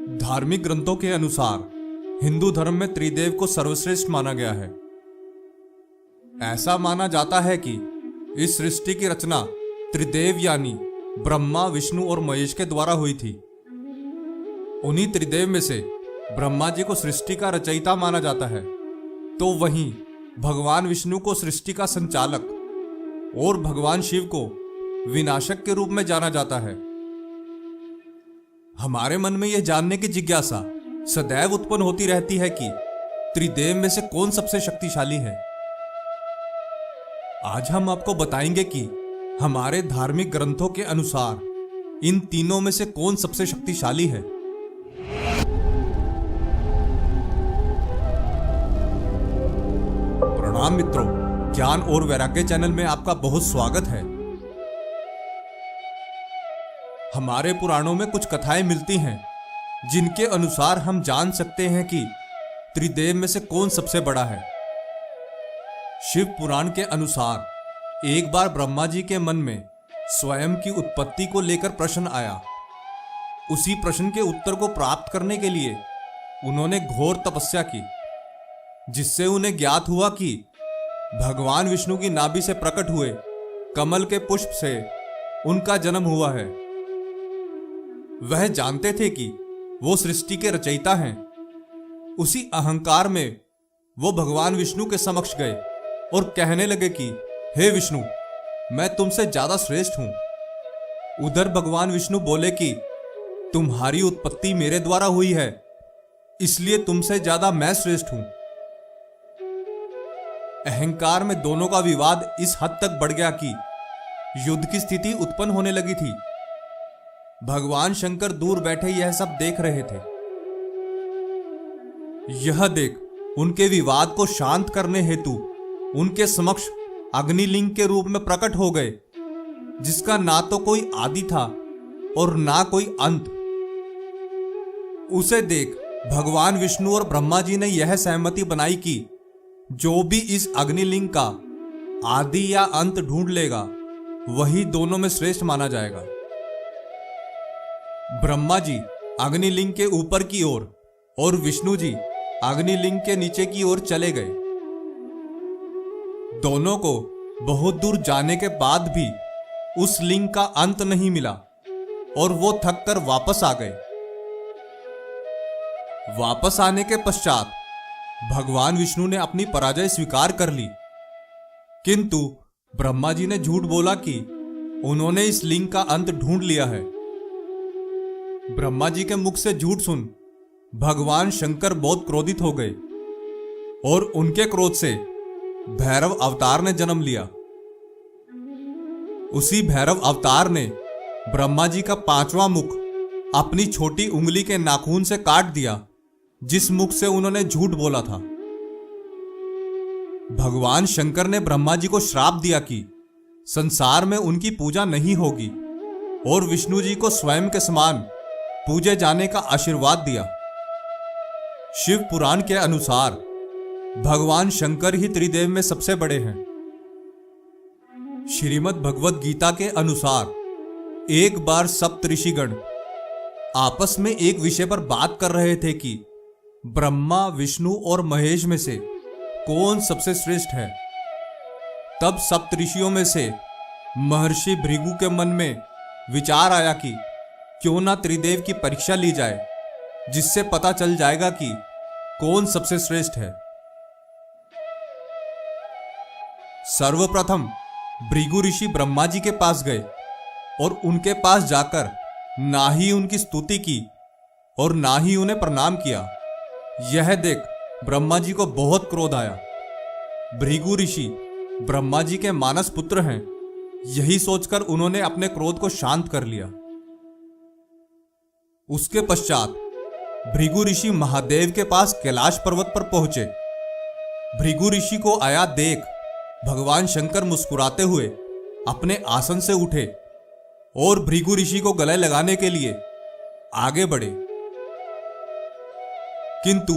धार्मिक ग्रंथों के अनुसार हिंदू धर्म में त्रिदेव को सर्वश्रेष्ठ माना गया है। ऐसा माना जाता है कि इस सृष्टि की रचना त्रिदेव यानी ब्रह्मा, विष्णु और महेश के द्वारा हुई थी। उन्हीं त्रिदेव में से ब्रह्मा जी को सृष्टि का रचयिता माना जाता है, तो वहीं भगवान विष्णु को सृष्टि का संचालक और भगवान शिव को विनाशक के रूप में जाना जाता है। हमारे मन में यह जानने की जिज्ञासा सदैव उत्पन्न होती रहती है कि त्रिदेव में से कौन सबसे शक्तिशाली है। आज हम आपको बताएंगे कि हमारे धार्मिक ग्रंथों के अनुसार इन तीनों में से कौन सबसे शक्तिशाली है। प्रणाम मित्रों, ज्ञान और वैराग्य चैनल में आपका बहुत स्वागत है। हमारे पुराणों में कुछ कथाएं मिलती हैं जिनके अनुसार हम जान सकते हैं कि त्रिदेव में से कौन सबसे बड़ा है। शिव पुराण के अनुसार एक बार ब्रह्मा जी के मन में स्वयं की उत्पत्ति को लेकर प्रश्न आया। उसी प्रश्न के उत्तर को प्राप्त करने के लिए उन्होंने घोर तपस्या की, जिससे उन्हें ज्ञात हुआ कि भगवान विष्णु की नाभि से प्रकट हुए कमल के पुष्प से उनका जन्म हुआ है। वह जानते थे कि वो सृष्टि के रचयिता हैं। उसी अहंकार में वो भगवान विष्णु के समक्ष गए और कहने लगे कि हे विष्णु, मैं तुमसे ज्यादा श्रेष्ठ हूं। उधर भगवान विष्णु बोले कि तुम्हारी उत्पत्ति मेरे द्वारा हुई है, इसलिए तुमसे ज्यादा मैं श्रेष्ठ हूं। अहंकार में दोनों का विवाद इस हद तक बढ़ गया कि युद्ध की स्थिति उत्पन्न होने लगी थी। भगवान शंकर दूर बैठे यह सब देख रहे थे। यह देख उनके विवाद को शांत करने हेतु उनके समक्ष अग्निलिंग के रूप में प्रकट हो गए, जिसका ना तो कोई आदि था और ना कोई अंत। उसे देख भगवान विष्णु और ब्रह्मा जी ने यह सहमति बनाई कि जो भी इस अग्निलिंग का आदि या अंत ढूंढ लेगा वही दोनों में श्रेष्ठ माना जाएगा। ब्रह्मा जी अग्निलिंग के ऊपर की ओर और विष्णु जी अग्निलिंग के नीचे की ओर चले गए। दोनों को बहुत दूर जाने के बाद भी उस लिंग का अंत नहीं मिला और वो थक कर वापस आ गए। वापस आने के पश्चात भगवान विष्णु ने अपनी पराजय स्वीकार कर ली, किंतु ब्रह्मा जी ने झूठ बोला कि उन्होंने इस लिंग का अंत ढूंढ लिया है। ब्रह्मा जी के मुख से झूठ सुन भगवान शंकर बहुत क्रोधित हो गए और उनके क्रोध से भैरव अवतार ने जन्म लिया। उसी भैरव अवतार ने ब्रह्मा जी का पांचवा मुख अपनी छोटी उंगली के नाखून से काट दिया, जिस मुख से उन्होंने झूठ बोला था। भगवान शंकर ने ब्रह्मा जी को श्राप दिया कि संसार में उनकी पूजा नहीं होगी और विष्णु जी को स्वयं के समान पूजे जाने का आशीर्वाद दिया। शिव पुराण के अनुसार भगवान शंकर ही त्रिदेव में सबसे बड़े हैं। श्रीमद् भगवद गीता के अनुसार एक बार सप्त ऋषिगण आपस में एक विषय पर बात कर रहे थे कि ब्रह्मा, विष्णु और महेश में से कौन सबसे श्रेष्ठ है। तब सप्त ऋषियों में से महर्षि भृगु के मन में विचार आया कि क्यों ना त्रिदेव की परीक्षा ली जाए, जिससे पता चल जाएगा कि कौन सबसे श्रेष्ठ है। सर्वप्रथम भृगु ऋषि ब्रह्मा जी के पास गए और उनके पास जाकर ना ही उनकी स्तुति की और ना ही उन्हें प्रणाम किया। यह देख ब्रह्मा जी को बहुत क्रोध आया। भृगु ऋषि ब्रह्मा जी के मानस पुत्र हैं, यही सोचकर उन्होंने अपने क्रोध को शांत कर लिया। उसके पश्चात भृगु ऋषि महादेव के पास कैलाश पर्वत पर पहुंचे। भृगु ऋषि को आया देख भगवान शंकर मुस्कुराते हुए अपने आसन से उठे और भृगु ऋषि को गले लगाने के लिए आगे बढ़े, किंतु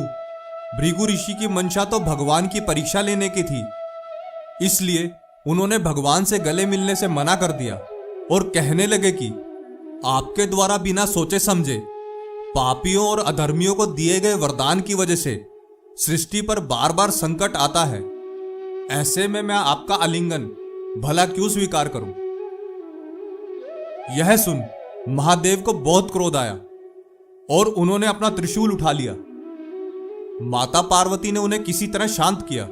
भृगु ऋषि की मंशा तो भगवान की परीक्षा लेने की थी, इसलिए उन्होंने भगवान से गले मिलने से मना कर दिया और कहने लगे कि आपके द्वारा बिना सोचे समझे पापियों और अधर्मियों को दिए गए वरदान की वजह से सृष्टि पर बार बार संकट आता है। ऐसे में मैं आपका आलिंगन भला क्यों स्वीकार करूं? यह सुन महादेव को बहुत क्रोध आया और उन्होंने अपना त्रिशूल उठा लिया। माता पार्वती ने उन्हें किसी तरह शांत किया।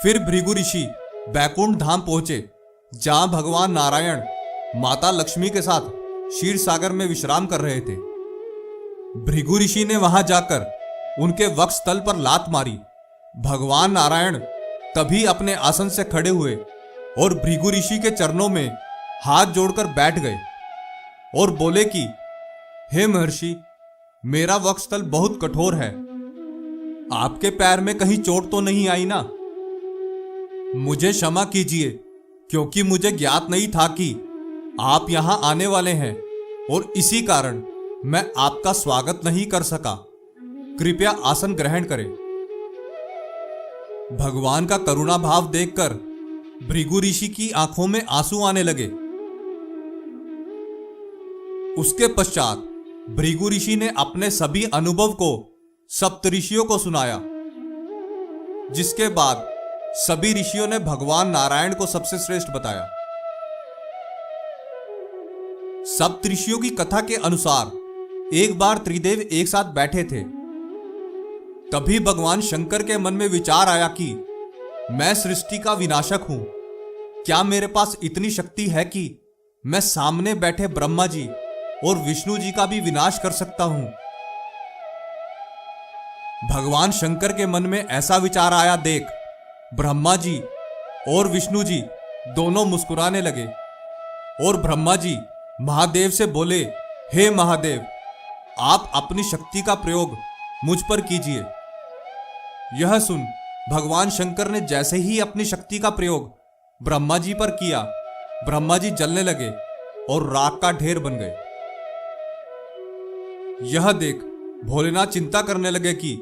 फिर भृगु ऋषि बैकुंठ धाम पहुंचे, जहां भगवान नारायण माता लक्ष्मी के साथ क्षीर सागर में विश्राम कर रहे थे। भृगु ऋषि ने वहां जाकर उनके वक्षस्थल पर लात मारी। भगवान नारायण तभी अपने आसन से खड़े हुए और भृगु ऋषि के चरणों में हाथ जोड़कर बैठ गए और बोले कि हे महर्षि, मेरा वक्षस्थल बहुत कठोर है, आपके पैर में कहीं चोट तो नहीं आई ना? मुझे क्षमा कीजिए, क्योंकि मुझे ज्ञात नहीं था कि आप यहां आने वाले हैं और इसी कारण मैं आपका स्वागत नहीं कर सका। कृपया आसन ग्रहण करें। भगवान का करुणा भाव देखकर भृगु ऋषि की आंखों में आंसू आने लगे। उसके पश्चात भृगु ऋषि ने अपने सभी अनुभव को सप्तऋषियों को सुनाया, जिसके बाद सभी ऋषियों ने भगवान नारायण को सबसे श्रेष्ठ बताया। सप्तऋषियों की कथा के अनुसार एक बार त्रिदेव एक साथ बैठे थे। तभी भगवान शंकर के मन में विचार आया कि मैं सृष्टि का विनाशक हूं। क्या मेरे पास इतनी शक्ति है कि मैं सामने बैठे ब्रह्मा जी और विष्णु जी का भी विनाश कर सकता हूं? भगवान शंकर के मन में ऐसा विचार आया देख ब्रह्मा जी और विष्णु जी दोनों मुस्कुराने लगे और ब्रह्मा जी महादेव से बोले, हे महादेव, आप अपनी शक्ति का प्रयोग मुझ पर कीजिए। यह सुन भगवान शंकर ने जैसे ही अपनी शक्ति का प्रयोग ब्रह्मा जी पर किया, ब्रह्मा जी जलने लगे और राख का ढेर बन गए। यह देख भोलेनाथ चिंता करने लगे कि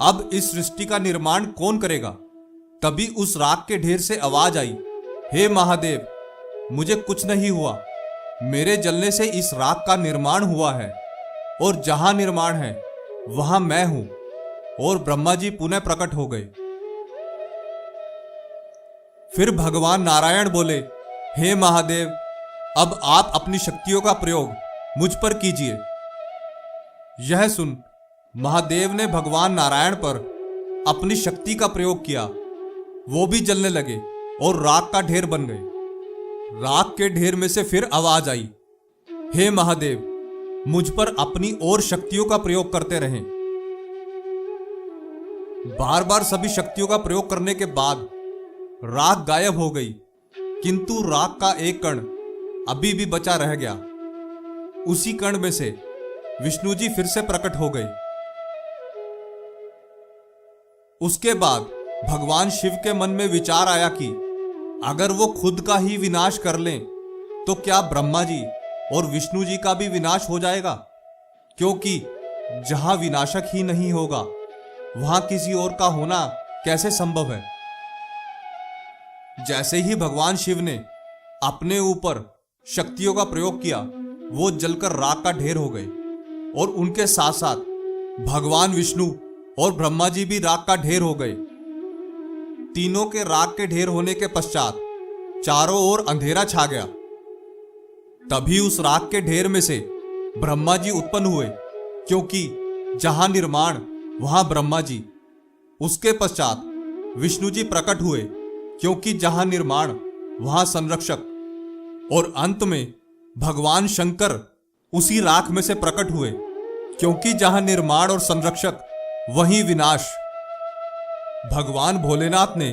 अब इस सृष्टि का निर्माण कौन करेगा। तभी उस राख के ढेर से आवाज आई, हे महादेव, मुझे कुछ नहीं हुआ, मेरे जलने से इस राख का निर्माण हुआ है और जहां निर्माण है वहां मैं हूं। और ब्रह्मा जी पुनः प्रकट हो गए। फिर भगवान नारायण बोले, हे महादेव, अब आप अपनी शक्तियों का प्रयोग मुझ पर कीजिए। यह सुन महादेव ने भगवान नारायण पर अपनी शक्ति का प्रयोग किया। वो भी जलने लगे और राख का ढेर बन गए। राख के ढेर में से फिर आवाज आई, हे महादेव, मुझ पर अपनी और शक्तियों का प्रयोग करते रहें। बार बार सभी शक्तियों का प्रयोग करने के बाद राख गायब हो गई, किंतु राख का एक कण अभी भी बचा रह गया। उसी कण में से विष्णु जी फिर से प्रकट हो गए। उसके बाद भगवान शिव के मन में विचार आया कि अगर वो खुद का ही विनाश कर लें तो क्या ब्रह्मा जी और विष्णु जी का भी विनाश हो जाएगा? क्योंकि जहां विनाशक ही नहीं होगा वहां किसी और का होना कैसे संभव है? जैसे ही भगवान शिव ने अपने ऊपर शक्तियों का प्रयोग किया, वो जलकर राख का ढेर हो गए और उनके साथ साथ भगवान विष्णु और ब्रह्मा जी भी राख का ढेर हो गए। तीनों के राख के ढेर होने के पश्चात चारों ओर अंधेरा छा गया। तभी उस राख के ढेर में से ब्रह्मा जी उत्पन्न हुए, क्योंकि जहां निर्माण वहां ब्रह्मा जी। उसके पश्चात विष्णु जी प्रकट हुए, क्योंकि जहां निर्माण वहां संरक्षक। और अंत में भगवान शंकर उसी राख में से प्रकट हुए, क्योंकि जहां निर्माण और संरक्षक वहीं विनाश। भगवान भोलेनाथ ने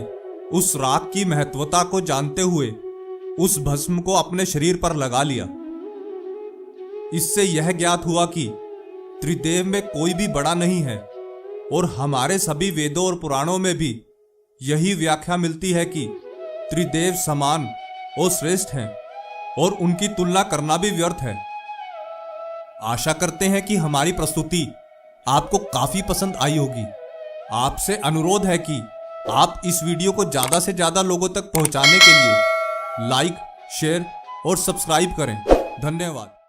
उस राख की महत्वता को जानते हुए उस भस्म को अपने शरीर पर लगा लिया। इससे यह ज्ञात हुआ कि त्रिदेव में कोई भी बड़ा नहीं है, और हमारे सभी वेदों और पुराणों में भी यही व्याख्या मिलती है कि त्रिदेव समान और श्रेष्ठ हैं और उनकी तुलना करना भी व्यर्थ है। आशा करते हैं कि हमारी प्रस्तुति आपको काफी पसंद आई होगी। आपसे अनुरोध है कि आप इस वीडियो को ज्यादा से ज्यादा लोगों तक पहुंचाने के लिए लाइक, शेयर और सब्सक्राइब करें। धन्यवाद।